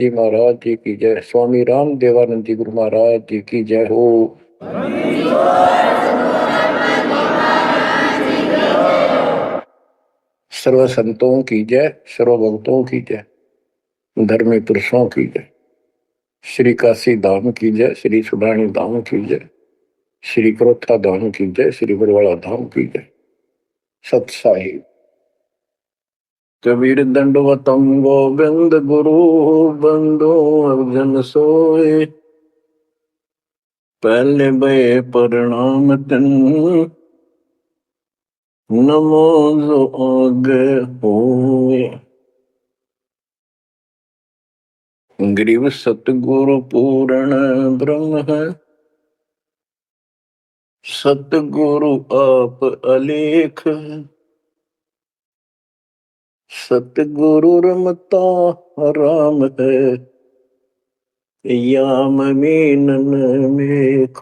जी महाराज जी की जय। स्वामी राम देवानंद जी गुरु महाराज जी की जय हो। सर्व संतों की जय, सर्व भक्तों की जय, धर्मी पुरुषों की जय। श्री काशी धाम की जय, श्री सुडानी धाम की जय, श्री क्रोथा धाम की जय, श्री बरवाड़ा धाम की जय। सत साहिब कबीर दंडवतम गोविंद गुरु बंदो अर्जन सोए, पहले बे प्रणाम तन नमो जो आगे होए। ग्रीव सतगुरु पूर्ण ब्रह्म है, सतगुरु आप अलेख है। सतगुरु रमता राम है, याम मीनन मेख।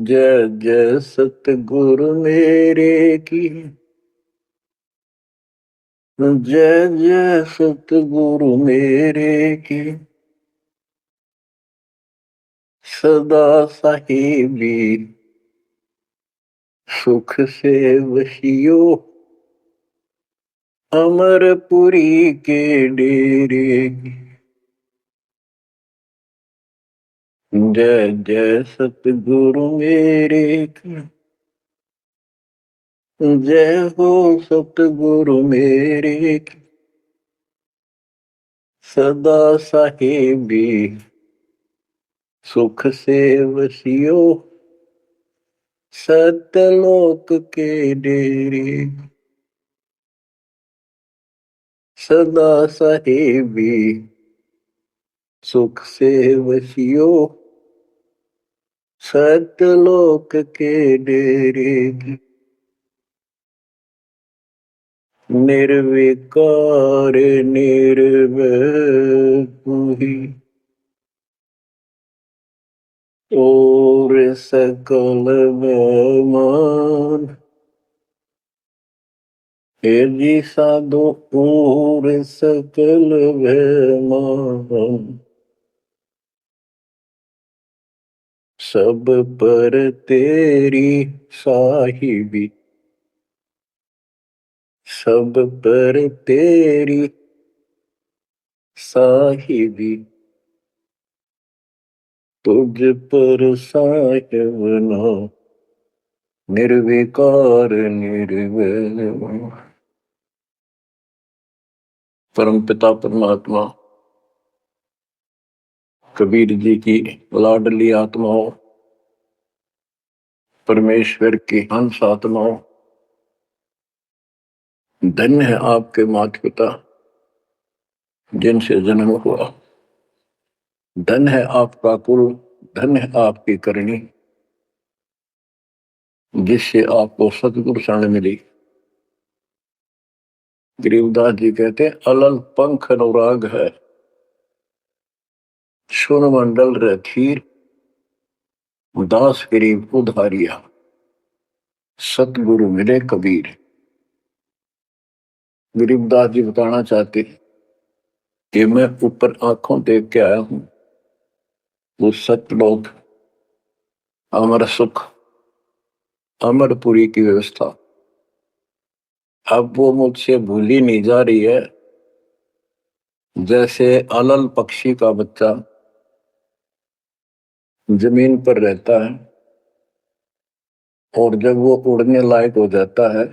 जय जय सतगुरु मेरे की, जय जय सतगुरु मेरे की। सदा साहिबी सुख से वशियो, अमरपुरी के डेरे की। जय जय सतगुरु मेरे की, जय हो सतगुरु मेरे की। सदा साहिबी सुख से वसियो, सतलोक के डेरे। सदा साहिबी सुख से वसियो, सतलोक के डेरे। निर्विकार निर्भय तू ही, और सकल बेमान। हे जी साधो और सकल बेमान। सब पर तेरी साहिबी, सब पर तेरी साहिबी। तुझ पर साहिब ना, निर्विकार निर्वैर। परम पिता परमात्मा कबीर जी की लाडली आत्माओं, परमेश्वर की हंस आत्माओं, धन्य है आपके माता पिता जिनसे जन्म हुआ। धन है आपका कुल, धन है आपकी करनी, जिससे आपको सतगुरु शरण मिली। गरीबदास जी कहते हैं, अलल पंख अनुराग है, सुन मंडल रखीर, दास गरीब उधारिया, सतगुरु मिले कबीर। गरीबदास जी बताना चाहते कि मैं ऊपर आंखों देख के आया हूं वो सतलोक, अमर सुख, अमरपुरी की व्यवस्था। अब वो मुझसे भूली नहीं जा रही है। जैसे अलल पक्षी का बच्चा जमीन पर रहता है और जब वो उड़ने लायक हो जाता है,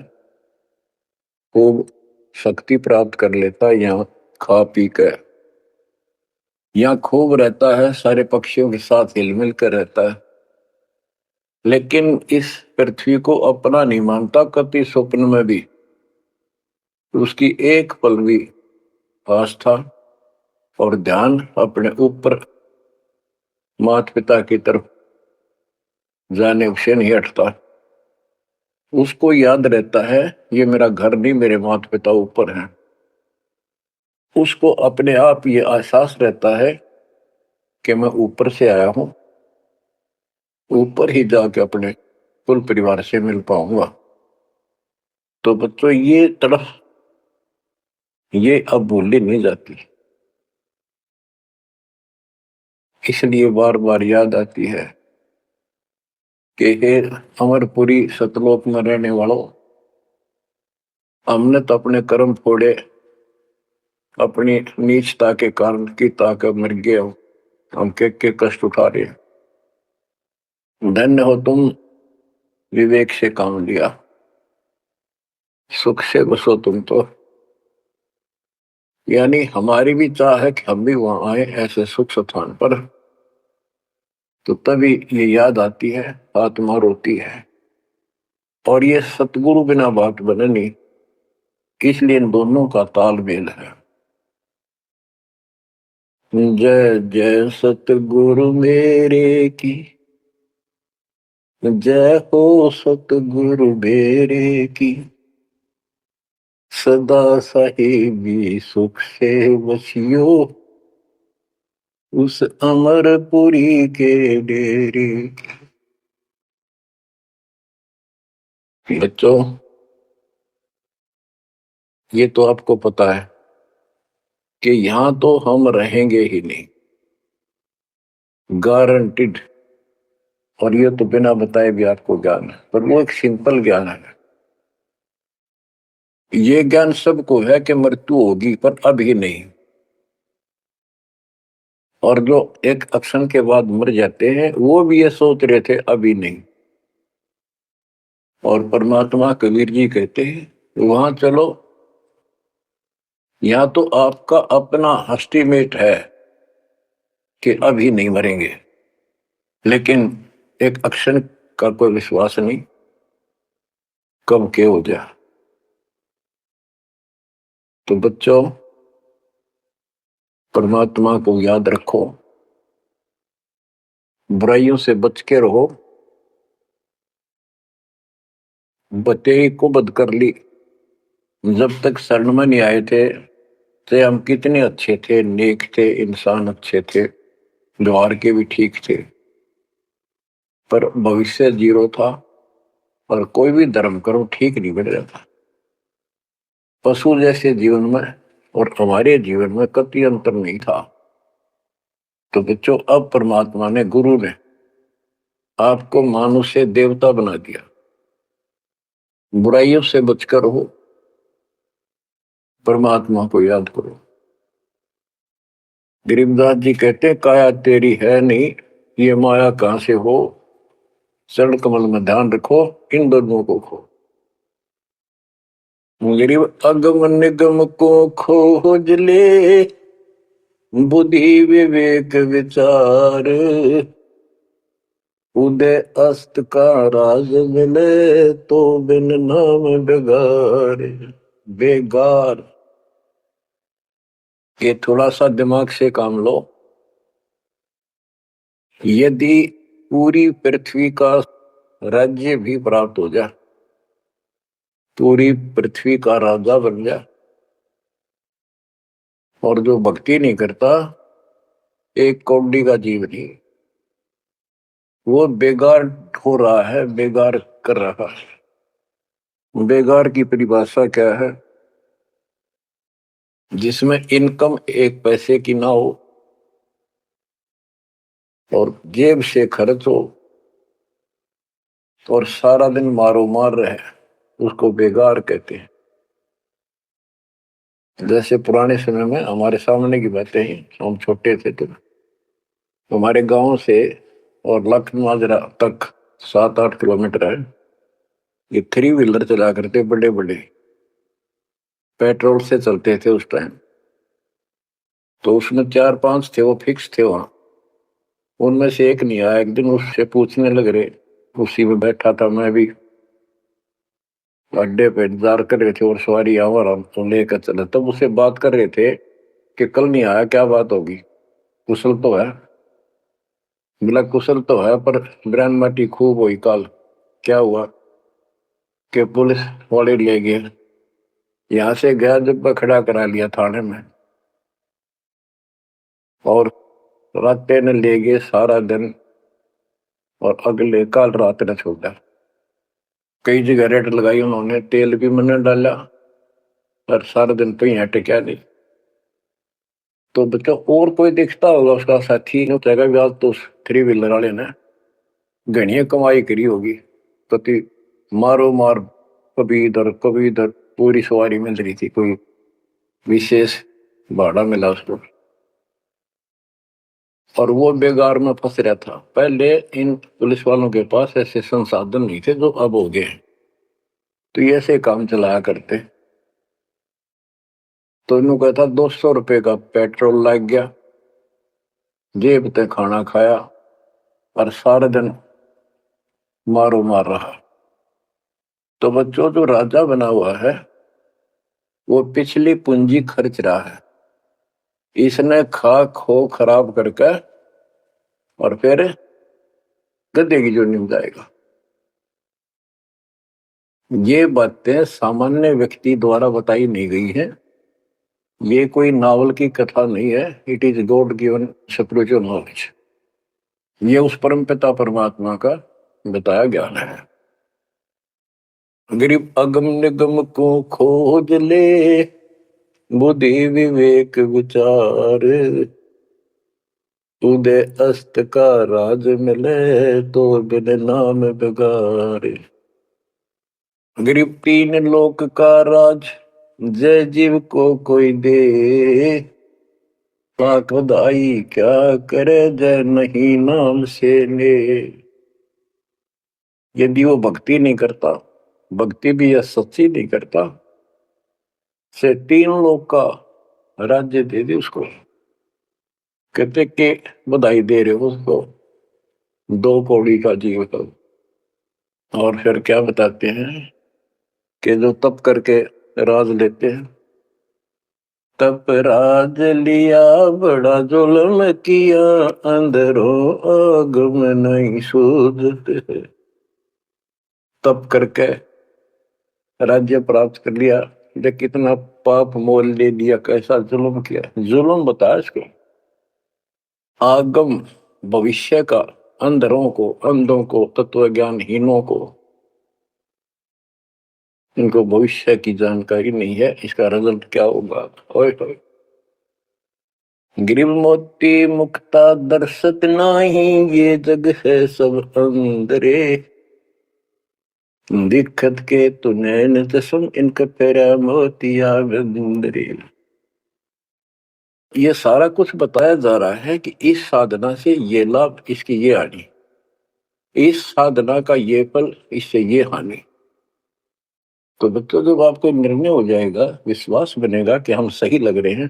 खूब शक्ति प्राप्त कर लेता है, यहाँ खा पी कर यहाँ खूब रहता है, सारे पक्षियों के साथ हिलमिल कर रहता है, लेकिन इस पृथ्वी को अपना नहीं मानता कभी स्वप्न में भी। उसकी एक पल भी आस्था और ध्यान अपने ऊपर माता पिता की तरफ जाने से नहीं हटता। उसको याद रहता है ये मेरा घर नहीं, मेरे माता पिता ऊपर हैं। उसको अपने आप ये एहसास रहता है कि मैं ऊपर से आया हूं, ऊपर ही जाके अपने कुल परिवार से मिल पाऊंगा। तो बच्चों, ये तरफ ये अब भूली नहीं जाती, इसलिए बार बार याद आती है कि हे अमरपुरी सतलोक में रहने वालों, हमने तो अपने कर्म फोड़े, अपनी नीचता के कारण की ताकत मर गए हो, हम के कष्ट उठा रहे हैं। धन्य हो तुम, विवेक से काम लिया, सुख से बसो तुम तो। यानी हमारी भी चाह है कि हम भी वहां आए ऐसे सुख स्थान पर। तो तभी ये याद आती है, आत्मा रोती है, और ये सतगुरु बिना बात बने नहीं, इसलिए इन दोनों का तालमेल है। जय जय सतगुरु मेरे की, जय हो सतगुरु मेरे की, सदा साहिबी सुख से बसियो, उस अमरपुरी के डेरे। बच्चों, ये तो आपको पता है कि यहां तो हम रहेंगे ही नहीं, गारंटीड। और ये तो बिना बताए भी आपको ज्ञान है, पर वो एक सिंपल ज्ञान है। ये ज्ञान सबको है कि मृत्यु होगी, पर अभी नहीं। और जो एक क्षण के बाद मर जाते हैं, वो भी ये सोच रहे थे अभी नहीं। और परमात्मा कबीर जी कहते हैं वहां चलो, यहां तो आपका अपना एस्टीमेट है कि अभी नहीं मरेंगे, लेकिन एक क्षण का कोई विश्वास नहीं कब के हो जाए। तो बच्चों, परमात्मा को याद रखो, बुराइयों से बच के रहो। बतेरी को बद कर ली, जब तक शरण में नहीं आए थे तो हम कितने अच्छे थे, नेक थे, इंसान अच्छे थे, व्यवहार के भी ठीक थे, पर भविष्य जीरो था। और कोई भी धर्म करो ठीक नहीं बन जाता। पशु जैसे जीवन में और हमारे जीवन में कतई अंतर नहीं था। तो बच्चों, अब परमात्मा ने, गुरु ने आपको मानुष से देवता बना दिया। बुराइयों से बचकर हो, परमात्मा को याद करो। गरीबदास जी कहते हैं, काया तेरी है नहीं, ये माया कहां से हो, चरण कमल में ध्यान रखो, इन दोनों को खो। गरीब अगम निगम को खोज ले, बुद्धि विवेक विचार, उदय अस्त का राज मिले, तो बिन नाम बेगार। बेगार, ये थोड़ा सा दिमाग से काम लो। यदि पूरी पृथ्वी का राज्य भी प्राप्त हो जाए, पूरी पृथ्वी का राजा बन जाए, और जो भक्ति नहीं करता, एक कौड़ी का जीव नहीं, वो बेगार हो रहा है, बेगार कर रहा है। बेगार की परिभाषा क्या है? जिसमें इनकम एक पैसे की ना हो और जेब से खर्च हो और सारा दिन मारो मार रहे, उसको बेगार कहते हैं। जैसे पुराने समय में, हमारे सामने की बातें ही, हम छोटे थे तो हमारे गांव से और लखनऊ तक 7-8 किलोमीटर है। ये 3 व्हीलर चला करते, बड़े बड़े, पेट्रोल से चलते थे उस टाइम। तो उसमें 4-5 थे, वो फिक्स थे वहां। उनमें से एक नहीं आया। एक दिन उससे पूछने लग रहे, उसी में बैठा था मैं भी, अड्डे पे इंतजार कर रहे थे और सवारी आओ और हम तो लेकर चले। तब उससे बात कर रहे थे कि कल नहीं आया, क्या बात होगी, कुशल तो है? बोला कुशल तो है, पर ब्रांड माटी खूब हुई कल। क्या हुआ कि पुलिस वाले ले गए, यहाँ से गया जब खड़ा करा लिया थाने में, और रात ने ले गए सारा दिन, और अगले कल रात ने छोड़ा। कई जगह रेट लगाई उन्होंने, तेल भी मैंने डाला, और सारा दिन तो यहाँ टिका नहीं। तो बच्चों और कोई दिखता होगा उसका साथी नहीं कहेगा भी आज तो थ्री व्हीलर वाले ने घनी कमाई करी होगी, कति मारो मार, कभी इधर पूरी सवारी मिल रही थी, कोई विशेष भाड़ा मिला उसको, और वो बेगार में फंस रहा था। पहले इन पुलिस वालों के पास ऐसे संसाधन नहीं थे जो अब हो गए, तो ये ऐसे काम चलाया करते। तो इन्हों कहता 200 रुपये का पेट्रोल लग गया, जेब ते खाना खाया, और सारा दिन मारो मार रहा। तो बच्चों जो राजा बना हुआ है वो पिछली पूंजी खर्च रहा है, इसने खा खो खराब करके और फिर गद्दे की जोड़ी में जाएगा। ये बातें सामान्य व्यक्ति द्वारा बताई नहीं गई है, ये कोई नावल की कथा नहीं है, it is God given spiritual knowledge. ये उस परम पिता परमात्मा का बताया ज्ञान है। गरीब अगम निगम को खोज ले, बुद्धि विवेक विचार, उदय अस्त का राज मिले, तो बिन नाम बेगार। गरीब तीन लोक का राज, जय जीव को कोई दे, लाख बधाई क्या करे जय नहीं नाम से ले। यदि वो भक्ति नहीं करता, भक्ति भी यह सच्ची नहीं करता, से तीन लोग का राज्य दे दे उसको। कहते कि बधाई दे रहे हो उसको 2 कौड़ी का जीवन। और फिर क्या बताते हैं कि जो तप करके राज लेते हैं, तप राज लिया बड़ा जुल्म किया, अंदरों आग में नहीं सूझते। तप करके राज्य प्राप्त कर लिया, जो कितना पाप मोल ले लिया, कैसा जुल्म किया। जुल्म बताया इसको, आगम भविष्य का, अंधरों को, अंधों को, तत्व ज्ञानहीनों को, इनको भविष्य की जानकारी नहीं है, इसका रिजल्ट क्या होगा। ओए गिरिव मोती मुक्ता दर्शत नाही, ये जग है सब अंदरे, दिक्कत के तु नैन जसम, इनका पैरा मोतिया बंदरे। ये सारा कुछ बताया जा रहा है कि इस साधना से ये लाभ, इसकी ये हानि, इस साधना का ये फल, इससे ये हानि। तो बच्चों जब आपको निर्णय हो जाएगा, विश्वास बनेगा कि हम सही लग रहे हैं,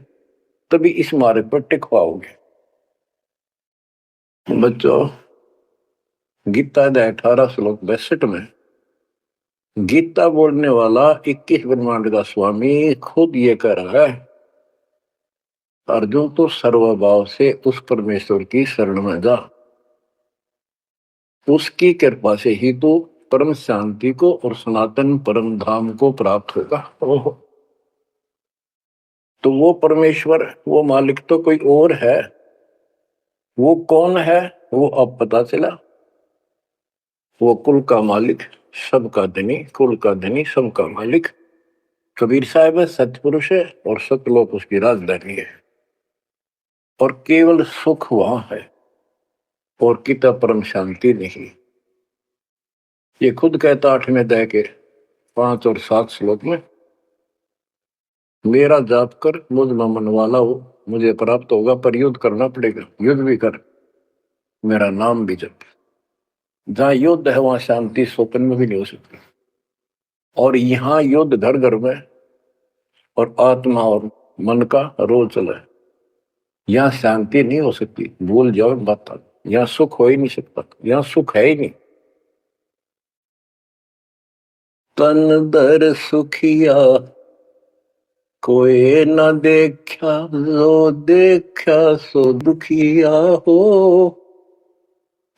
तभी इस मार्ग पर टिक पाओगे। बच्चों गीता अध्याय 18 श्लोक 62 में गीता बोलने वाला 21 ब्रह्मांड का स्वामी खुद ये कह रहा है, अर्जुन तो सर्वभाव से उस परमेश्वर की शरण में जा, उसकी कृपा से ही तो परम शांति को और सनातन परम धाम को प्राप्त होगा। तो वो परमेश्वर, वो मालिक तो कोई और है। वो कौन है वो अब पता चला। वो कुल का मालिक, सबका धनी, कुल का धनी, सबका मालिक कबीर साहब है, सतपुरुष है, और सतलोक उसकी राजधानी है, और केवल सुख वहां है और किता परम शांति नहीं। ये खुद कहता 8वें अध्याय के 5 और 7 श्लोक में, मेरा जाप कर मुझ में मन वाला हो, मुझे प्राप्त होगा, पर युद्ध करना पड़ेगा, युद्ध भी कर, मेरा नाम भी जप। जहां युद्ध है वहां शांति स्वप्न में भी नहीं हो सकती, और यहाँ युद्ध घर घर में और आत्मा और मन का रोल चला है। यहाँ शांति नहीं हो सकती, भूल जाओ बात, यहाँ सुख हो ही नहीं सकता, यहाँ सुख है ही नहीं। तन दर सुखिया कोई न देखा, जो देखा सो दुखिया हो,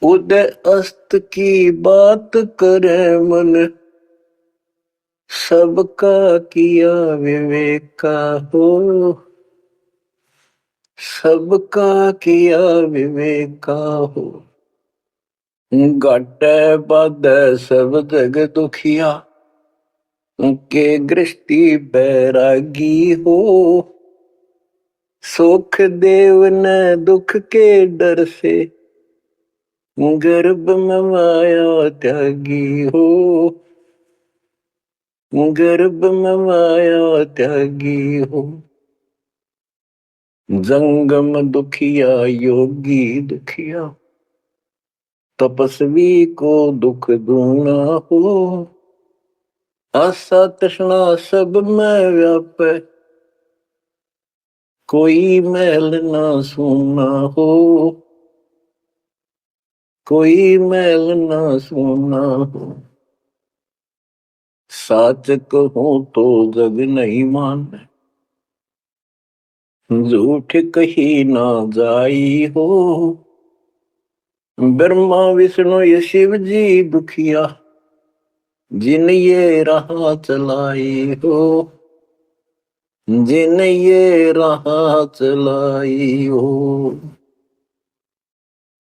उदय अस्त की बात करे मन, सबका किया विवेका हो, सबका किया विवेका हो। घाटे बाधे सब जग दुखिया, के गृष्टि बैरागी हो, सुख देव न दुख के डर से, गर्भ में माया त्यागी हो, गर्भ में माया त्यागी हो। जंगम दुखिया योगी दुखिया, तपस्वी को दुख दूना हो, आशा तृष्णा सब में व्यापे, कोई मैल ना सूना हो, कोई मैल ना सूना हो। साच कहूं तो जग नहीं माने, झूठ कही ना जाई हो, ब्रह्मा विष्णु ये शिव जी दुखिया, जिन ये राह चलाई हो, जिन ये राह चलाई हो।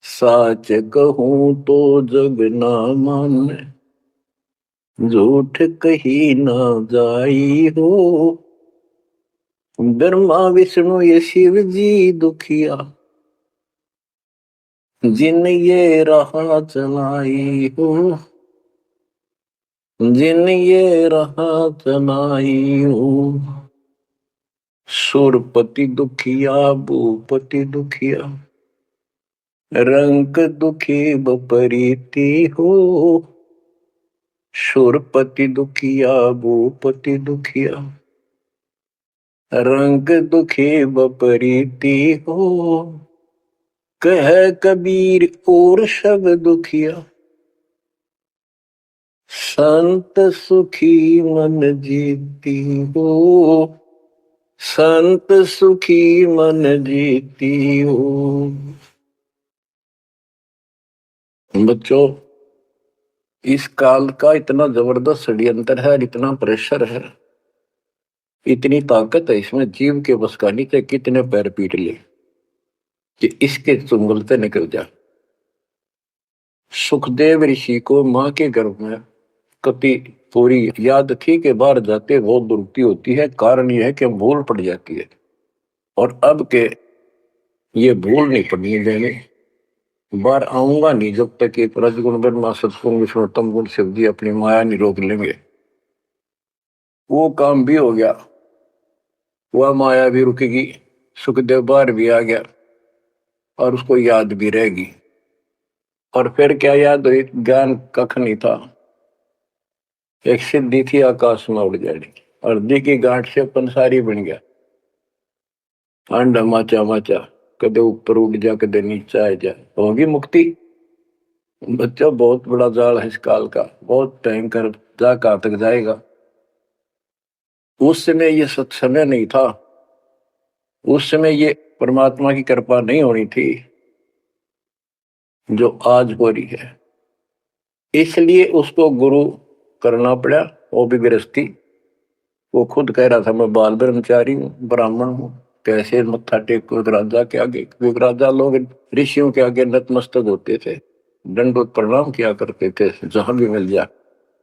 साच कहूं तो जग ना माने, झूठ कही ना जाई हो, ब्रह्मा विष्णु ये शिव जी दुखिया, जिन ये राह चलाई हो, जिन ये राह चलाई हो। सुरपति दुखिया भूपति दुखिया, रंक दुखी बपरीति हो, सुरपति दुखिया भूपति दुखिया, रंग दुखी बपरीति हो। कह कबीर और सब दुखिया, संत सुखी मन जीती हो, संत सुखी मन जीती हो। बच्चों, इस काल का इतना जबरदस्त षड्यंत्र है, इतना प्रेशर है, इतनी ताकत है इसमें, जीव के बस का नहीं थे, कितने पैर पीट लिए कि इसके चुंगलते निकल जा। सुखदेव ऋषि को मां के गर्भ में कति पूरी याद थी कि बाहर जाते बहुत दुर्गति होती है, कारण यह है कि भूल पड़ जाती है, और अब के ये भूल नहीं पड़नी देंगे, बाहर आऊंगा नहीं जब तक कि रजगुण ब्रह्मा सतगुण विष्णुतम गुण शिव जी अपनी माया नहीं रोक लेंगे। वो काम भी हो गया, वह माया भी रुकेगी, सुखदेव बाहर भी आ गया और उसको याद भी रहेगी। और फिर क्या याद हुई, ज्ञान कख नहीं था, एक सिद्धि थी आकाश में उड़ जाने, और दी की गांठ से पंसारी बन गया, अंडा माचा माचा, कदे ऊपर उड़ जा कदे नीचे आ जा, होगी मुक्ति। बच्चों, बहुत बड़ा जाल है इस काल का, बहुत भयंकर जा कहां तक जाएगा। उस समय ये सत्समय नहीं था, उस समय ये परमात्मा की कृपा नहीं होनी थी जो आज हो रही है, इसलिए उसको गुरु करना पड़ा। वो भी गृहस्थी, वो खुद कह रहा था मैं बाल ब्रह्मचारी हूँ, ब्राह्मण हूँ, कैसे मत्था टेको राजा के आगे, क्योंकि राजा लोग ऋषियों के आगे नतमस्तक होते थे, दंडोत प्रणाम किया करते थे, जहां भी मिल जाए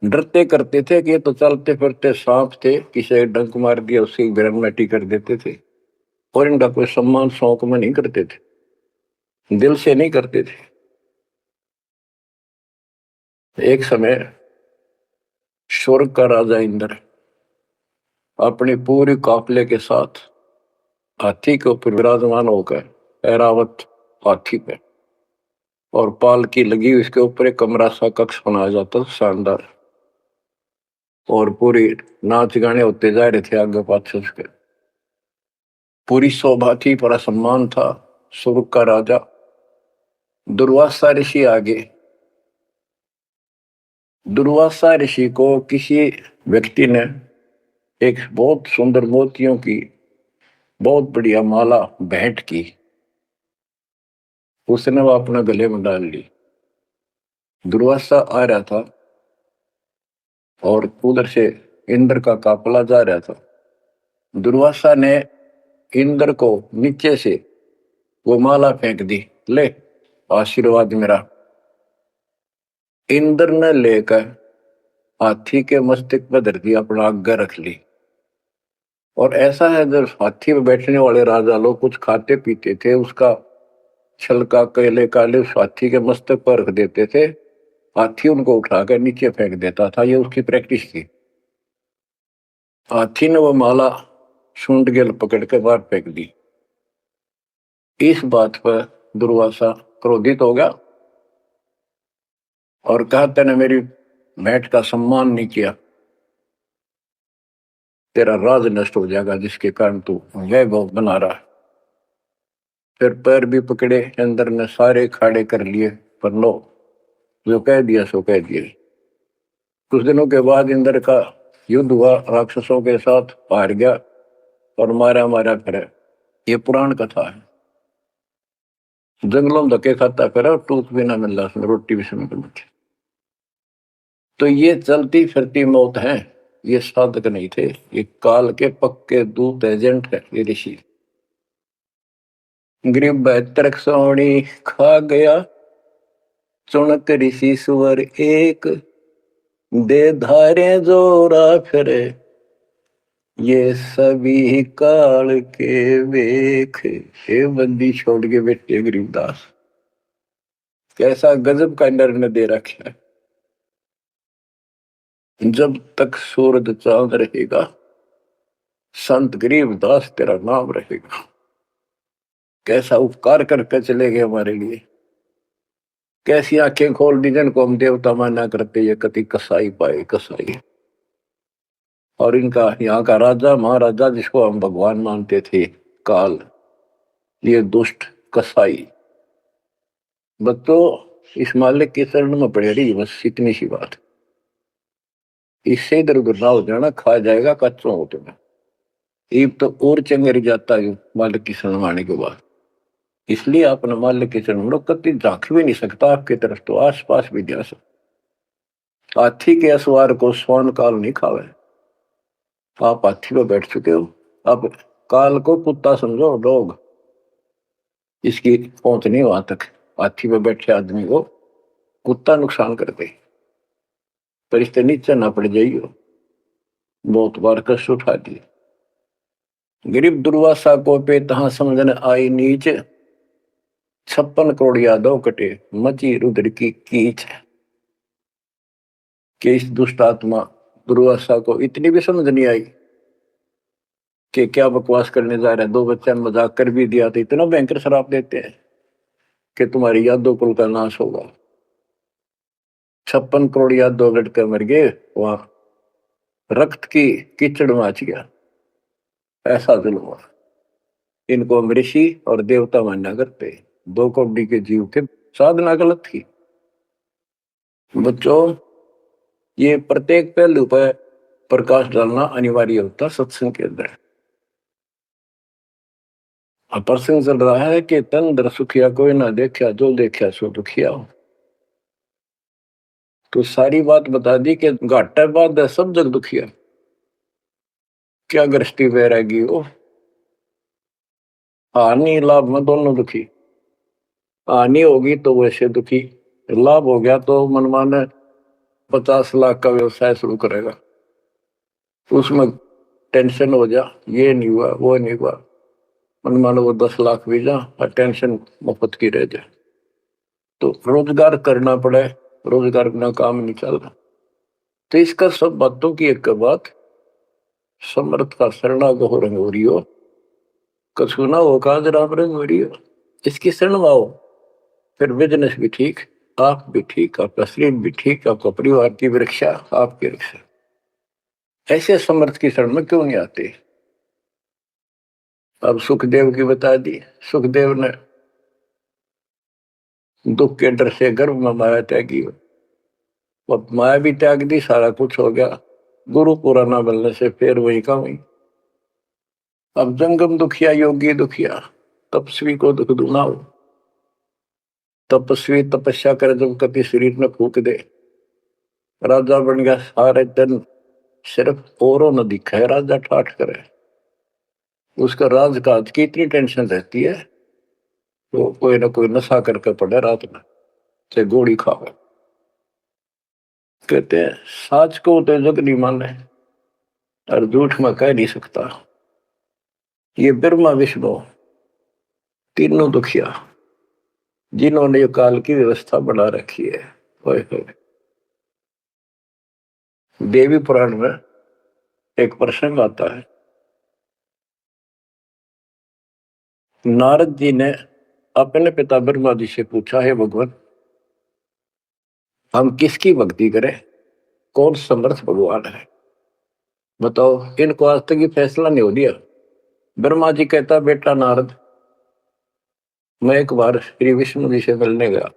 डरते करते थे कि ये तो चलते फिरते सांप थे, किसी डंक मार दिया उसकी बिरनमेटी कर देते थे, और इनका कोई सम्मान शौक में नहीं करते थे, दिल से नहीं करते थे। एक समय स्वर्ग का राजा इंद्र अपने पूरे काफले के साथ हाथी के ऊपर विराजमान होकर, ऐरावत हाथी पे, और पालकी लगी उसके ऊपर एक कमरा सा कक्ष बनाया जाता था शानदार, और पूरी नाच गाने होते जा रहे थे आगे पाछे उसके, पूरी शोभा थी, पूरा सम्मान था। स्वर्ग का राजा दुर्वासा ऋषि आगे, दुर्वासा ऋषि को किसी व्यक्ति ने एक बहुत सुंदर मोतियों की बहुत बढ़िया माला भेंट की, उसने वो अपने गले में डाल ली। दुर्वासा आ रहा था और उधर से इंद्र का काफला जा रहा था, दुर्वासा ने इंद्र को नीचे से वो माला फेंक दी, ले आशीर्वाद मेरा। इंद्र ने लेकर हाथी के मस्तक पर धरती अपना आज्ञा रख ली। और ऐसा है, जब हाथी में बैठने वाले राजा लोग कुछ खाते पीते थे, उसका छलका केले काले उस हाथी के मस्तक पर रख देते थे। हाथी उनको उठाकर नीचे फेंक देता था, ये उसकी प्रैक्टिस थी। हाथी ने वो माला सूंड के पकड़ के बाहर फेंक दी। इस बात पर दुर्वासा क्रोधित हो गया और कहा, तूने मेरी भेंट का सम्मान नहीं किया, तेरा राज नष्ट हो जाएगा जिसके कारण तू वैभव बना रहा है। फिर पैर भी पकड़े, अंदर ने सारे खाड़े कर लिए, पर लो, जो कह दिया सो कह दिया। कुछ दिनों के बाद इंद्र का युद्ध हुआ, राक्षसों के साथ हार गया और मारा मारा फिरे। ये पुराण कथा है। जंगलों में धक्के खाता फिरा और टूक भी ना मिल रहा, रोटी भी समय पर बची। तो ये चलती फिरती मौत है, ये साधक नहीं थे, ये काल के पक्के दूत एजेंट है, ये ऋषि। गरीब 72 सोनी खा गया, चुनक ऋषि सुवर एक, दे धारे जोरा फिरे, ये सभी काल के वेख। हे बंदी छोड़ के बैठे गरीबदास, कैसा गजब का निर्णय दे रखा है। जब तक सूरज चांद रहेगा, संत गरीबदास तेरा नाम रहेगा। कैसा उपकार करके चले गए हमारे लिए, कैसी आंखें खोल दी जिनको हम देवता माना करते, ये कति कसाई पाए कसाई। और इनका यहाँ का राजा महाराजा जिसको हम भगवान मानते थे, काल, ये दुष्ट कसाई। बच्चों, इस मालिक के चरण में पड़े रही, बस इतनी सी बात। इससे इधर उधर ना हो जाना, खा जाएगा कच्चों होते में। ईब तो और चंगेर जाता है मालिक की शरण आने के बाद। इसलिए अपने मालिक के चरण में कति झांक भी नहीं सकता आपकी तरफ, तो आस पास भी जा सकता। हाथी के असवार को स्वान काल नहीं खावे। आप हाथी पर बैठ चुके हो, अब काल को कुत्ता समझो, डॉग, इसकी पहुंच नहीं वहां तक। हाथी पर बैठे आदमी को कुत्ता नुकसान कर दे, पर इससे नीचे ना पड़ जाइयो, बहुत बार कष्ट उठा दिए। गरीब दुर्वासा को पे तहां समझने आई नीच, 56 करोड़ यादव कटे, मची रुद्र की कीच। कि इस दुष्ट आत्मा दुर्वासा को इतनी भी समझ नहीं आई कि क्या बकवास करने जा रहे हैं। 2 बच्चे ने मजाक कर भी दिया, तो इतना भयंकर शराप देते हैं कि तुम्हारी यादव कुल का नाश होगा। 56 करोड़ यादव लड़के मर गए, वहां रक्त की कीचड़ मच गया। ऐसा जुल्म हुआ। इनको हम ऋषि और देवता मानना करते, 2 कौड़ी के जीव थे, साधना गलत थी। बच्चों, ये प्रत्येक पहलू पर प्रकाश डालना अनिवार्य होता सत्संग के अंदर। प्रसंग चल रहा है कि तन दर सुखिया कोई ना देखा, जो देखा सो दुखिया हो। तो सारी बात बता दी कि घाटा बाद सब जग दुखिया। क्या दृष्टि बैरागी हो, हानि लाभ में दोनों दुखी। हानि होगी तो वैसे दुखी, लाभ हो गया तो मनमाने 50 लाख का व्यवसाय शुरू करेगा, उसमें टेंशन हो जा, ये नहीं हुआ वो नहीं हुआ, मनमाने वो 10 लाख भी जा और टेंशन मुफ्त की रह जाए। तो रोजगार करना पड़े, रोजगार बिना काम नहीं चल रहा। तो इसका सब बातों की एक बात, समर्थ का शरणागत रंग हो रही हो, कछु ना हो काज राम रंग हो रही हो, इसकी शरण में आओ, फिर बिजनेस भी ठीक, आप भी ठीक, आपका शरीर भी ठीक, आपका परिवार की भी रक्षा, आपकी रक्षा। ऐसे समर्थ की शरण में क्यों नहीं आते। अब सुखदेव की बता दी। सुखदेव ने दुख के डर से गर्भ में माया त्यागी, और माया भी त्याग दी, सारा कुछ हो गया, गुरु पूरा ना मिलने से फिर वही का वही। अब जंगम दुखिया, योगी दुखिया, तपस्वी को दुख दूना हो। तपस्वी तपस्या करे, जब कभी शरीर में फूक दे, राजा बन गया, सारे दिन सिर्फ औरों न दिखाए, राजा ठाठ करे, उसका राजकाज की इतनी टेंशन रहती है, तो कोई ना कोई नशा करके पड़े रात में, चाहे गोली खावे। कहते हैं साच को तो जग नहीं माने और झूठ में कह नहीं सकता। ये ब्रह्मा विष्णु तीनों दुखिया जिन्होंने ये काल की व्यवस्था बना रखी है। होए होए। देवी पुराण में एक प्रसंग आता है, नारद जी ने अपने पिता ब्रह्मा जी से पूछा, है भगवान हम किसकी भक्ति करें, कौन समर्थ भगवान है, बताओ। इनको आज तक ये फैसला नहीं हो दिया। ब्रह्मा जी कहता, बेटा नारद, मैं एक बार श्री विष्णु जी से मिलने गया,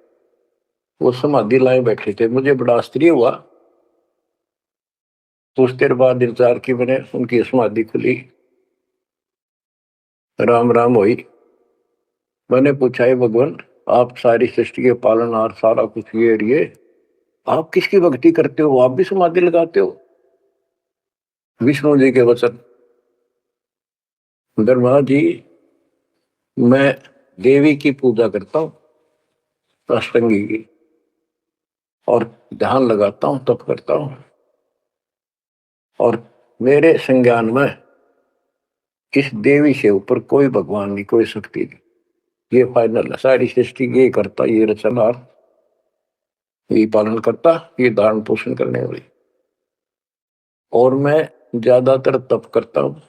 वो समाधि लाए बैठे थे, मुझे बड़ा आश्चर्य हुआ। कुछ देर बाद इंतजार की मैंने, उनकी समाधि खुली, राम राम हुई। मैंने पूछा, है भगवान आप सारी सृष्टि के पालनहार, सारा कुछ ये आप किसकी भक्ति करते हो, आप भी समाधि लगाते हो। विष्णु जी के वचन, ब्रह्मा जी मैं देवी की पूजा करता हूँ, अष्टंगी की, और ध्यान लगाता हूँ, तप करता हूँ, और मेरे संज्ञान में इस देवी से ऊपर कोई भगवान नहीं, कोई शक्ति नहीं। ये फाइनल है, सारी सृष्टि ये करता, ये रचनहार, ये पालन करता, ये धारण पोषण करने वाली। और मैं ज्यादातर तप करता हूँ,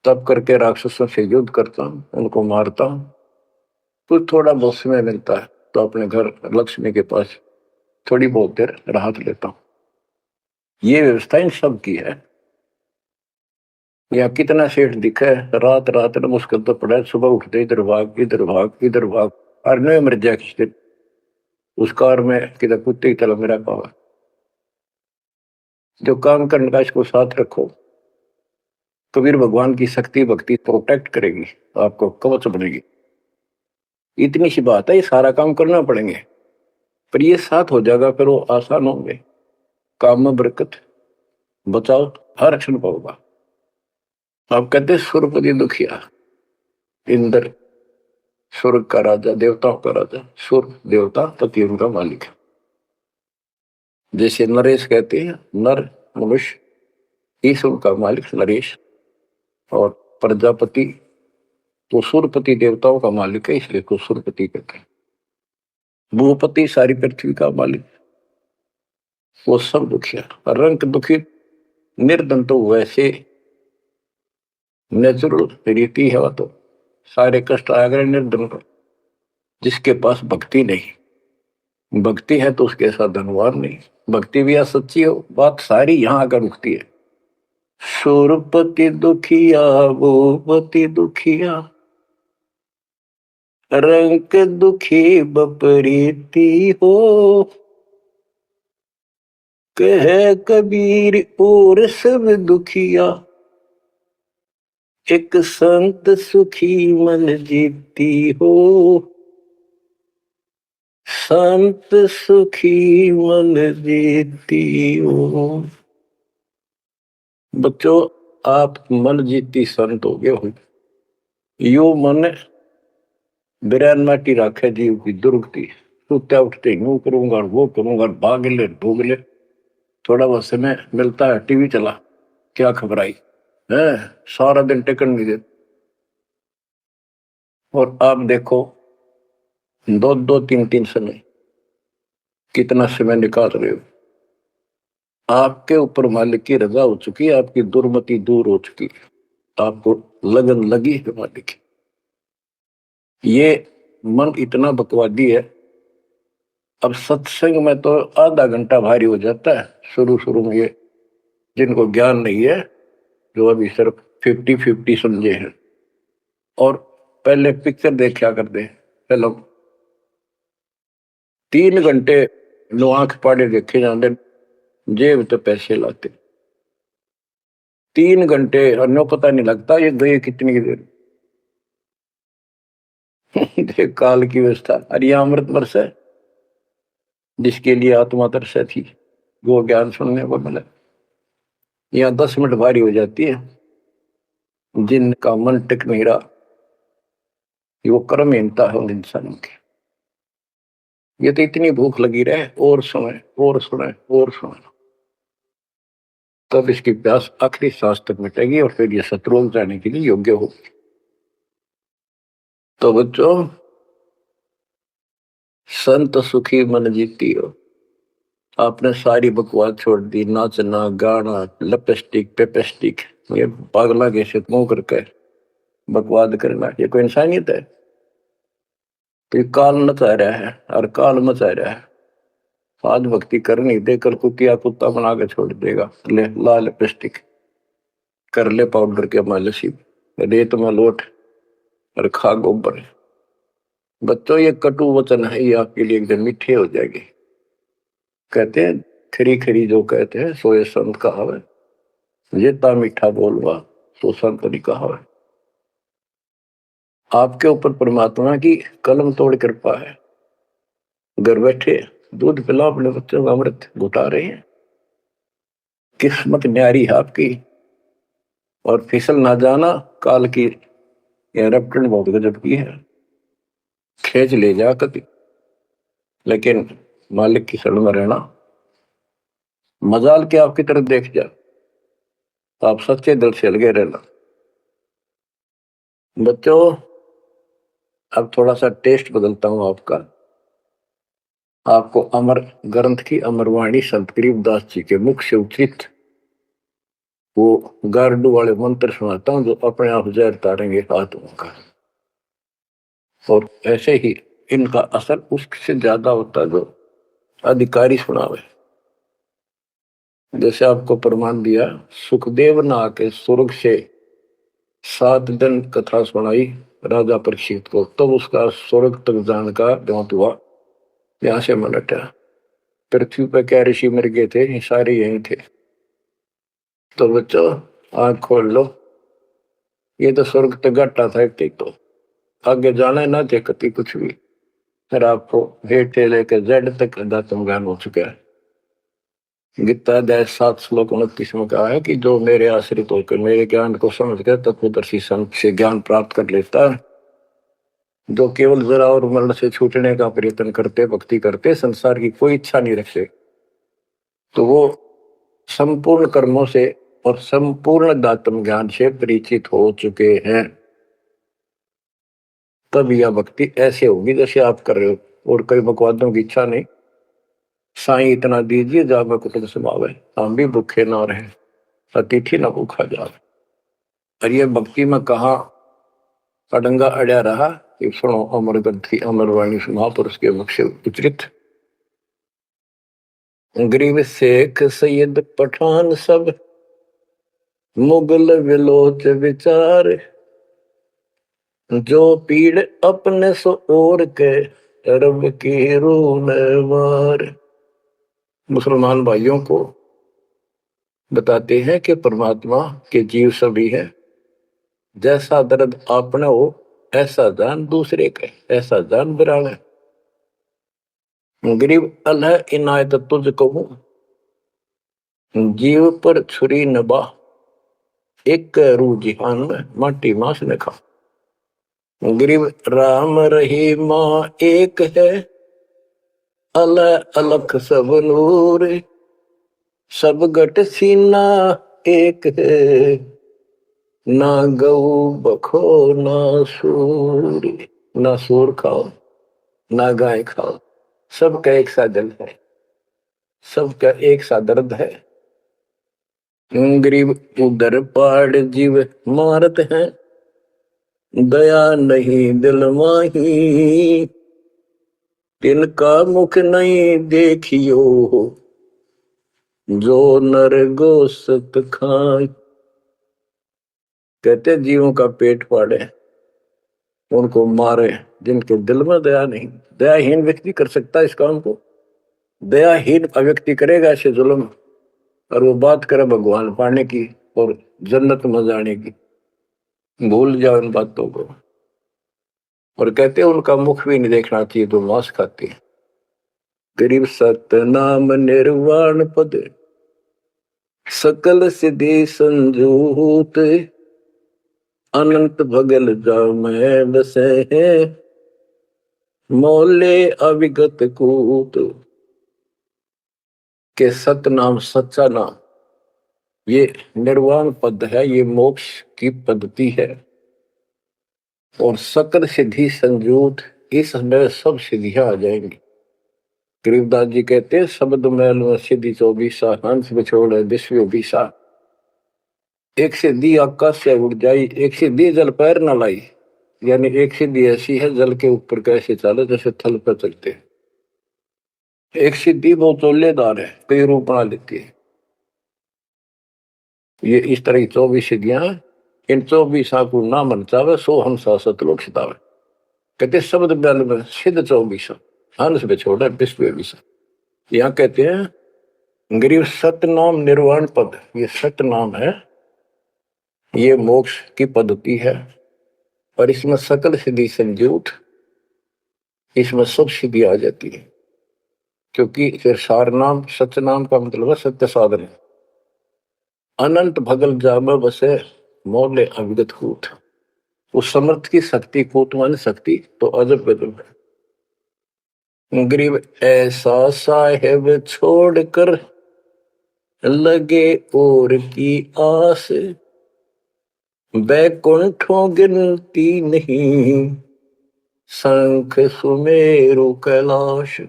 तप करके राक्षसों से युद्ध करता हूँ, उनको मारता हूँ। कुछ थोड़ा बहुत समय मिलता है तो अपने घर लक्ष्मी के पास थोड़ी बहुत देर राहत लेता हूँ। ये व्यवस्था इन सब की है। या कितना सेठ दिखा है, रात रात में मुश्किल तो पड़ा है, सुबह उठते इधर भाग इधर भाग इधर भाग, और नहीं मर जाए किस दिन उस कार में किधर कुत्ते की तरह मेरा पावा। जो काम करने का इसको साथ रखो, कबीर भगवान की शक्ति भक्ति प्रोटेक्ट करेगी, आपको कवच बनेगी। इतनी सी बात है, ये सारा काम करना पड़ेंगे, पर ये साथ हो जाएगा, फिर वो आसान होंगे। काम में बरकत, बचाओ, हर क्षण पाओगा। आप कहते सुरपति दुखिया, इंद्र स्वर्ग का राजा, देवताओं का राजा, सुर देवता पति उनका मालिक है। जैसे नरेश कहते हैं, नर मनुष्य, ईश उनका मालिक नरेश, और प्रजापति तो सुरपति देवताओं का मालिक है, इसलिए तो सुरपति कहते हैं। भूपति सारी पृथ्वी का मालिक, वो सब दुखिया। रंग दुखी निर्धन तो वैसे नेचुरल रीति है, वो तो सारे कष्ट आ गए निर्धन को। जिसके पास भक्ति नहीं, भक्ति है तो उसके साथ धनवान नहीं, भक्ति भी सच्ची हो, बात सारी यहां आकर रुकती है। सुरपति दुखिया वो पति दुखिया, रंग दुखी बपरीती हो, कह कबीर और सब दुखिया, एक संत सुखी मन जीती हो, संत सुखी मन जीती हो। बच्चों आप मन जीती संत हो गए हो। यो मन बिरैन माटी राखे जीव की दुर्गति, सुत्या उठते यूं करूंगा और वो करूंगा, भाग ले भोग ले, थोड़ा बहुत समय मिलता है टीवी चला, क्या खबर आई है, सारा दिन टिकन नहीं देते। और आप देखो दो दो तीन तीन समय कितना समय निकाल रहे हो। आपके ऊपर मालिक की रजा हो चुकी है, आपकी दुर्मति दूर हो चुकी है, आपको लगन लगी है मालिक की। ये मन इतना बकवादी है। अब सत्संग में तो आधा घंटा भारी हो जाता है शुरू शुरू में, ये जिनको ज्ञान नहीं है, जो अभी सिर्फ 50-50 समझे हैं, और पहले पिक्चर देखा करते चलो 3 घंटे लो आंख पाड़े देखे जाते, जेब तो पैसे लाते 3 घंटे, अन्यों पता नहीं लगता ये गए कितनी देर। देख काल की व्यवस्था। अरे ये अमृत वर्ष है, जिसके लिए आत्मा तरसे थी, वो ज्ञान सुनने को मिला। यहाँ 10 मिनट भारी हो जाती है, जिनका मन टिक नहीं रहा, वो कर्महीनता है उन इंसानों की। ये तो इतनी भूख लगी रहे और सुने और सुने और सुने, तब इसकी प्यास आखिरी सांस तक मिटेगी और फिर ये शत्रुओं जाने के लिए योग्य होगी। तो बच्चों, संत सुखी मन जीती हो। आपने सारी बकवास छोड़ दी, नाचना गाना लिपस्टिक पेपेस्टिक, ये पागला कैसे मुंह करके बकवाद करना, ये कोई इंसानियत है? तो ये काल मचा रहा है और काल मचा रहा है। आज भक्ति कर नहीं दे, कल कुतिया कुत्ता बना के छोड़ देगा। ले ला लिपस्टिक, कर ले पाउडर के मालिश, रेत में लोट और खा गोबर। बच्चों, ये कटु वचन है, ये आपके लिए एकदम मीठे हो जाएंगे। कहते हैं खरी खरी जो कहते हैं सोए संत कहावे, ये ता मीठा बोलवा सो संत नहीं कहावे। आपके ऊपर परमात्मा की कलम तोड़ कृपा है। घर बैठे दूध पिला अपने बच्चों का अमृत घुटा रहे हैं। किस्मत न्यारी है आपकी। और फिसल ना जाना, काल की रपटन बहुत गजब की है, खेच ले जा कभी, लेकिन मालिक की शरण में रहना। मजाल के आपकी तरफ देख जा, आप सच्चे दिल से लगे रहना। बच्चों, अब थोड़ा सा टेस्ट बदलता हूं आपका। आपको अमर ग्रंथ की अमरवाणी संत गरीबदास जी के मुख से उचित वो गारडू वाले मंत्र सुनाता हूं, जो अपने आप जहर तारेंगे आत्मा का। और ऐसे ही इनका असर उससे ज्यादा होता जो अधिकारी सुनावे। जैसे आपको प्रमाण दिया, सुखदेव ने आके स्वर्ग से 7 दिन कथा सुनाई राजा परीक्षित को, तब तो उसका स्वर्ग तक जाने का द्योत हुआ। यहां से मन हटा। पृथ्वी पर क्या ऋषि मर गए थे, सारे यही थे। तो बच्चों, आंख खोल लो, ये तो स्वर्ग तक घाटा था। तो आगे जाना ना थे कति कुछ भी। फिर आपको हेठ से लेकर जेड तक अध्यात्म ज्ञान हो चुका है। गीता अध्याय 7 श्लोक 29 में कहा है कि जो मेरे आश्रित होकर मेरे ज्ञान को समझ कर तत्वदर्शी संत से ज्ञान प्राप्त कर लेता है, जो केवल जरा और मरण से छूटने का प्रयत्न करते, भक्ति करते, संसार की कोई इच्छा नहीं रखते, तो वो संपूर्ण कर्मों से और संपूर्ण आत्म ज्ञान से परिचित हो चुके हैं। तब यह भक्ति ऐसे होगी जैसे आप कर रहे हो, और कई बकवादों की इच्छा नहीं। साईं इतना दीजिए जावे कुटुंब समावे, हम भी भूखे ना रहे, अतिथि न भूखा जावे। और ये भक्ति में कहा अडंगा अड़या रहा, ये सुनो अमर ग्रंथी अमरवाणी महापुरुष के मुख से उच्चरित। गरीब शेख सैयद पठान सब मुगल विलोच विचार, जो पीड़ अपने सो और के रब की रूह मार। मुसलमान भाइयों को बताते हैं कि परमात्मा के जीव सभी है। जैसा दर्द आपने हो ऐसा जान दूसरे के, ऐसा जान बिराने। गरीब अल्लाह इनायत तुझ कहूं, जीव पर छुरी नबा, एक रू जिहान में माटी मांस ने खा। गरीब राम रहीमा एक है, अल्लाह अलख सब नूर, सब गट सीना एक है, ना गऊ बखो ना सूर। ना सूर खाओ ना गाय खाओ, सबका एक सा दिल है, सबका एक सा दर्द है। गरीब उधर पहाड़ जीव मारत हैं, दया नहीं दिल माही, तिनका मुख नहीं देखियो, जो नर गोसत खाए। कहते जीवों का पेट फाड़े, उनको मारे, जिनके दिल में दया नहीं। दयाहीन व्यक्ति कर सकता है इस काम को। दयाहीन व्यक्ति करेगा ऐसे जुल्म, और वो बात करे भगवान पाने की और जन्नत में जाने की, भूल जाओ इन बातों को। और कहते हैं उनका मुख भी नहीं देखना चाहिए, तो मांस खाते हैं। गरीब सत्य नाम निर्वाण पद, सकल सिद्धि संजूत, अनंत भगल जा मैं बसे हैं, मोले अविगत कूत के सतनाम सच्चा नाम, ये निर्वाण पद है, ये मोक्ष की पद्धति है। और सकल सिद्धि संजूत, इसमें सब सिद्धियां आ जाएंगी। गरीबदास जी कहते हैं शब्द मैल में सिद्धि 24 हंस बिछोड़ विश्व 20। एक सिद्धि आकाश से उड़ जाई, एक सिद्धि जल पैर न लाई। यानी एक सिद्धि ऐसी है जल के ऊपर कैसे चले जैसे थल पर चलते हैं। एक सिद्धि बहुत तोल्लेदार है, कई रूप बना लेती है। ये इस तरह की 24 सिद्धियां, इन 24 को ना मन चावे सो हम सासत लोग सितावे। कहते शब्द मैल में सिद्ध 24 हंस बिछोड़ विश्व 20। यहाँ कहते हैं गरीब सतनाम निर्वाण पद, ये सतनाम है, ये मोक्ष की पद्धति है। और इसमें सकल सिद्धि संजूत, इसमें सब सिद्धि आ जाती है। क्योंकि फिर सार नाम सत्य नाम का मतलब है सत्य साधन। अनंत भगल जाम बसे मोले अविगत कूट। उस समर्थ की शक्ति, कूट मान शक्ति तो अजब गजब है। गरीब ऐसा साहेब छोड़कर लगे और की आस, बैकुंठों गिनती नहीं शंख सुमेरु कैलाश।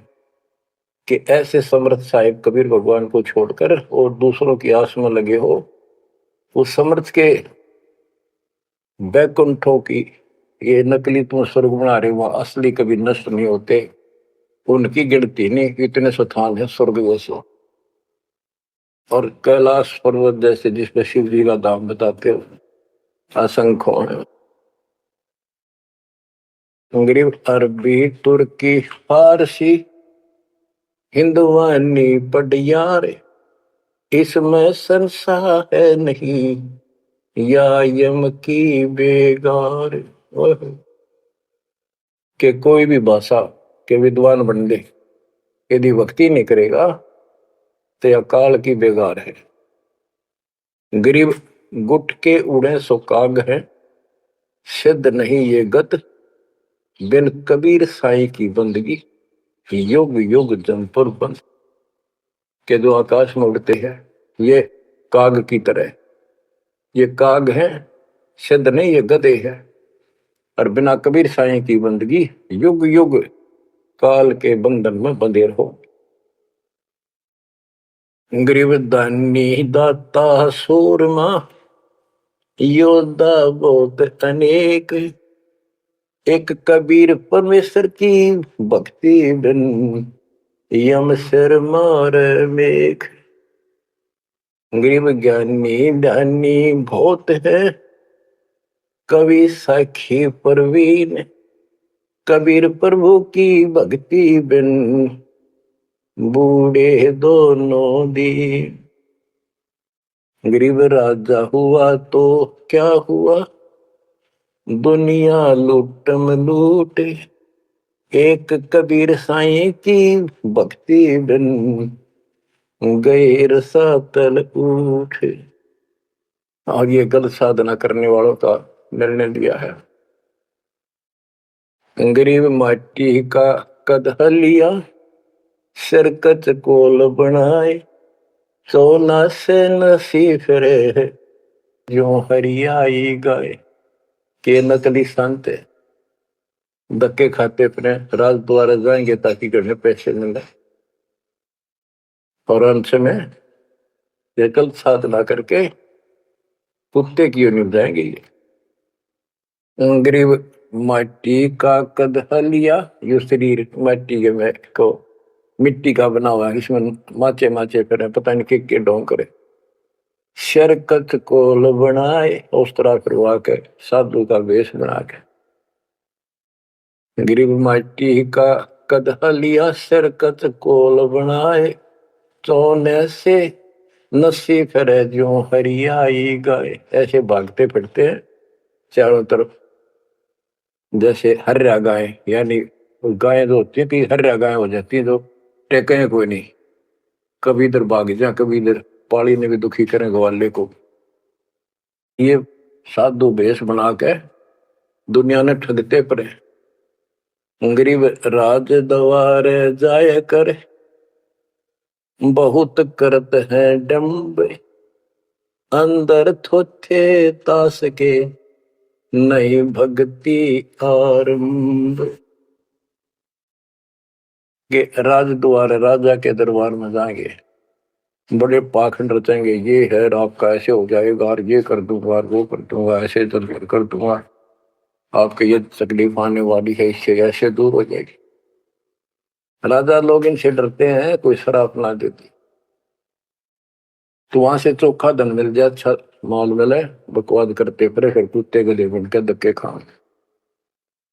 कि ऐसे समर्थ साहिब कबीर भगवान को छोड़कर और दूसरों की आस में लगे हो, उस समर्थ के बैकुंठों की, ये नकली तुम स्वर्ग बना रहे हो, असली कभी नष्ट नहीं होते, उनकी गिनती नहीं, इतने स्थान है स्वर्ग जैसे। और कैलाश पर्वत जैसे जिसमें शिव जी का धाम बताते हो, असंख्य है। गरीब अरबी तुर्की फारसी हिंदुवानी पटियारे, इसमें संशय है नहीं या यम की बेगार। के कोई भी भाषा के विद्वान बंदे यदि भक्ति नहीं करेगा तो यह काल की बेगार है। गरीब गुट के उड़े सो काग है, सिद्ध नहीं ये गत बिन कबीर साई की बंदगी युग युग जमपुर बंद। के जो आकाश में उड़ते हैं ये काग की तरह, ये काग है, सिद्ध नहीं ये गधे है। और बिना कबीर साई की बंदगी युग युग काल के बंधन में बंधे रहो। गरीब दानी दाता सूरमा योद्धा बहुत अनेक, एक कबीर परमेश्वर की भक्ति बिन यम सिर मार मेघ। गरीब ज्ञानी ध्यानी बहुत है, कवि साखी परवीन, कबीर प्रभु की भक्ति बिन बूढ़े दोनों दीन। गरीब राजा हुआ तो क्या हुआ, दुनिया लूटम लूटे, एक कबीर साईं की भक्ति बिन गैर सातल उठे। और ये गलत साधना करने वालों का निर्णय लिया है। गरीब माटी का कदह लिया, सिरकत कोल बनाए, सोना से नसी फिरे जो हरियाई गाय। के नकली संत धक्के खाते अपने राज द्वारा जाएंगे ताकि घर पैसे मिले, और अंत में ये गलत साधना करके कुत्ते की ओर जाएंगे। ये गरीब माटी का कदह लिया, यो शरीर माटी के में को मिट्टी का बना हुआ है, इसमें माचे माचे करे, पता नहीं के ढोंग करे। शरकत कोल बनाए, उस तरह करवा के साधु का वेश बना के। गरीब माटी का कदह लिया, शरकत कोल बनाए, सोने से नसी फिरे जो हरियाई गाय। ऐसे भागते फिरते हैं चारों तरफ जैसे हर्या गाय, यानी गायें जो होती है हर्या गाय हो जाती है, जो टेके कोई नहीं, कभी इधर भाग जा कभी इधर, पाली ने भी दुखी करें ग्वाले को। ये साधु भेष बना के दुनिया ने ठगते पड़े। गरीब राज द्वार जाय कर, बहुत करत है डम्ब, अंदर थोथे तास के, नहीं भक्ति आरंभ। के राजद्वार, राजा के दरबार में जाएंगे, बड़े पाखंड रचेंगे, ये है आपका ऐसे हो जाएगा, और ये कर दूंगा, वो कर दूंगा, ऐसे कर दूंगा, आपके ये तकलीफ आने वाली है, इससे ऐसे दूर हो जाएगी। राजा लोग इनसे डरते हैं, कोई शराब ना देती तो वहां से चोखा धन मिल जाए, अच्छा माल मिले, बकवाद करते फिर कुत्ते गले बन के धक्के खाएं।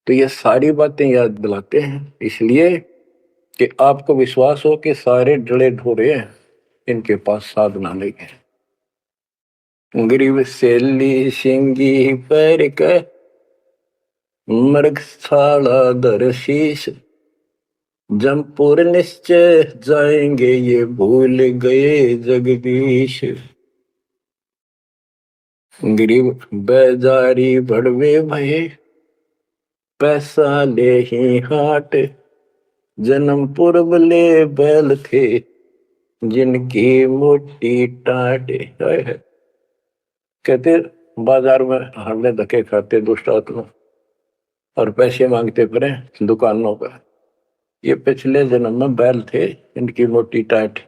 तो ये सारी बातें याद दिलाते हैं, इसलिए कि आपको विश्वास हो कि सारे डले ढोरे हैं, इनके पास साधना नहीं है। गरीब सेली सिंगी पैर के, मृगशाला धर शीश, जमपुर निश्चय जाएंगे, ये भूल गए जगदीश। गरीब बेजारी भड़वे भये, पैसा ले ही हाट, जन्म पूर्व ले बैल थे, जिनकी मोटी टाट। कहते बाजार में हरने धक्के खाते दुष्ट आत्मा, और पैसे मांगते फिरे दुकानों पर, ये पिछले जन्म में बैल थे, इनकी मोटी टाट,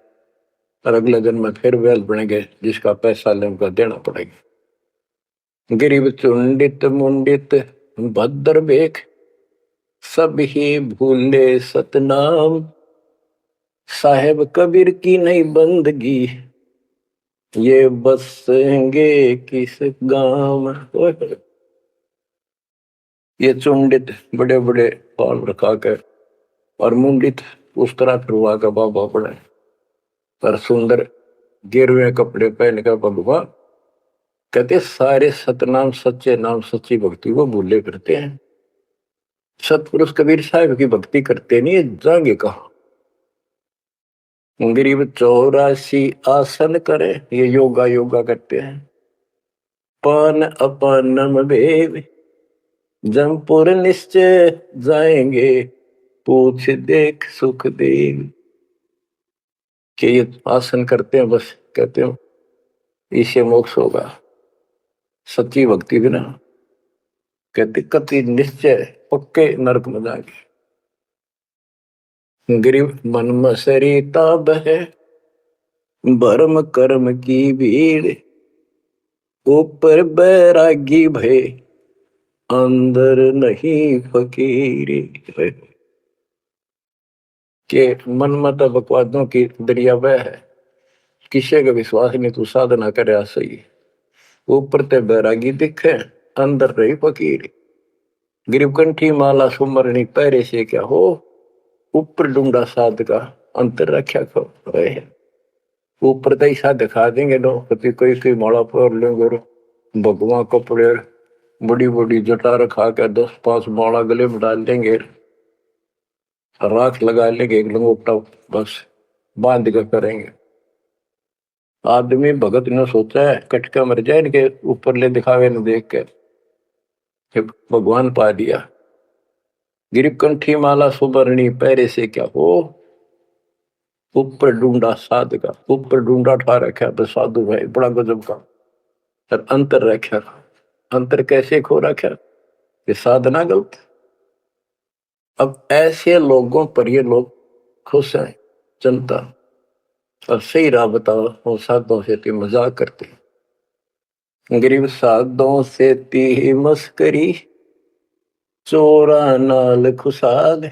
और अगले जन्म में फिर बैल बनेंगे, जिसका पैसा ले उनका देना पड़ेगा। गरीब चुंडित मुंडित भद्र बेख, सब ही भूले सतनाम, साहेब कबीर की नहीं बंदगी, ये बसेंगे किस गांव। ये चुंडित बड़े बड़े बाल रखा कर, और मुंडित उस तरह फिरवा कर बाबा पड़े, पर सुंदर गिरवे कपड़े पहन कर भगवान, कहते सारे सतनाम सच्चे नाम सच्ची भक्ति को भूले करते हैं। सतपुरुष कबीर साहब की भक्ति करते नहीं, जाएंगे कहा। गरीब 84 आसन करे, ये योगा करते हैं। पान अपानम भेद, जमपुर निश्चय जाएंगे, पूछ देख सुख देव। कि ये आसन करते हैं, बस कहते हो इससे मोक्ष होगा, सच्ची भक्ति बिना कहते कति निश्चय पक्के नरक में जाएंगे। गरीब मन मसरी ताब है, भरम कर्म की भीड़, ऊपर बैरागी भय, अंदर नहीं फकीरी। के मन मत बकवादों की दरिया वह है, किसी का विश्वास नहीं, तू साधना करे सही, ऊपर ते बैरागी दिखे, अंदर रही फकीर। गरीब कंठी माला सुमरनी पैरे से क्या हो, ऊपर ढूंढा साध का, अंतर रख्या खो। ऊपर तो ऐसा दिखा देंगे लोग, कभी कोई कोई माला पर लेंगे, भगवान कपड़े बड़ी बड़ी जटा रखा के 10-5 माला गले में डाल देंगे, राख लगा लेंगे, एक लंगोटा बस बांध कर करेंगे। आदमी भगत ने सोचा है कटका मर जाए इनके ऊपर ले दिखावे न देख के, भगवान पा दिया। गिरीब कंठी माला सुबरणी पैरे से क्या हो, ऊपर ढूंढा साध का, ऊपर ढूंढा ठा रखा तो साधु भाई बड़ा गजब का, और अंतर रखा, अंतर कैसे खो रखा, ये साधना गलत। अब ऐसे लोगों पर ये लोग खुश हैं जनता, और सही राह बताओ, वो साधुओं से ती मजाक करते। गरीब साधुओं से ती मस्करी, चोरा नाल खुशाल,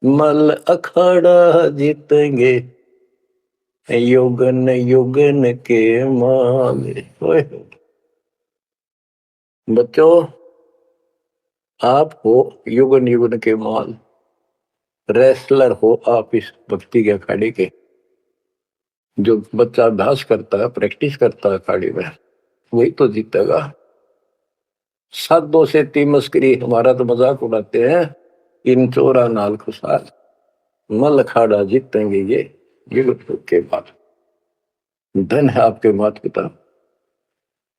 मल अखाड़ा जीतेंगे, युगन युगन के माल। बच्चों आप हो युगन युगन के माल, रेसलर हो आप इस भक्ति के अखाड़े के। जो बच्चा अभ्यास करता है, प्रैक्टिस करता है अखाड़े में, वही तो जीतेगा। साधुओं से ती मस्करी, हमारा तो मजाक उड़ाते हैं, इन चोरा नाल खुशाल, मल अखाड़ा जीतेंगे ये युग के बाद। धन है आपके माता पिता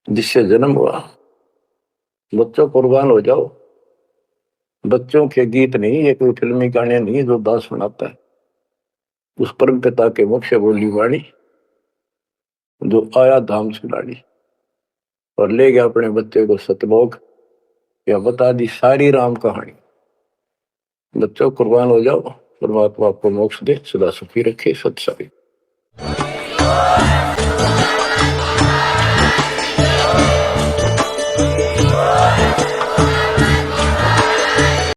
जिससे जन्म हुआ, बच्चों कुर्बान हो जाओ, बच्चों के गीत नहीं, ये कोई फिल्मी गाने नहीं जो दास सुनाता है। उस परम पिता के मुख से बोली वाणी जो आया धाम से लाड़ी और ले गया अपने बच्चे को सतलोक, या बता दी सारी राम कहानी। बच्चों कुर्बान हो जाओ, परमात्मा आपको मोक्ष दे, सदा सुखी रखे। सत्संग।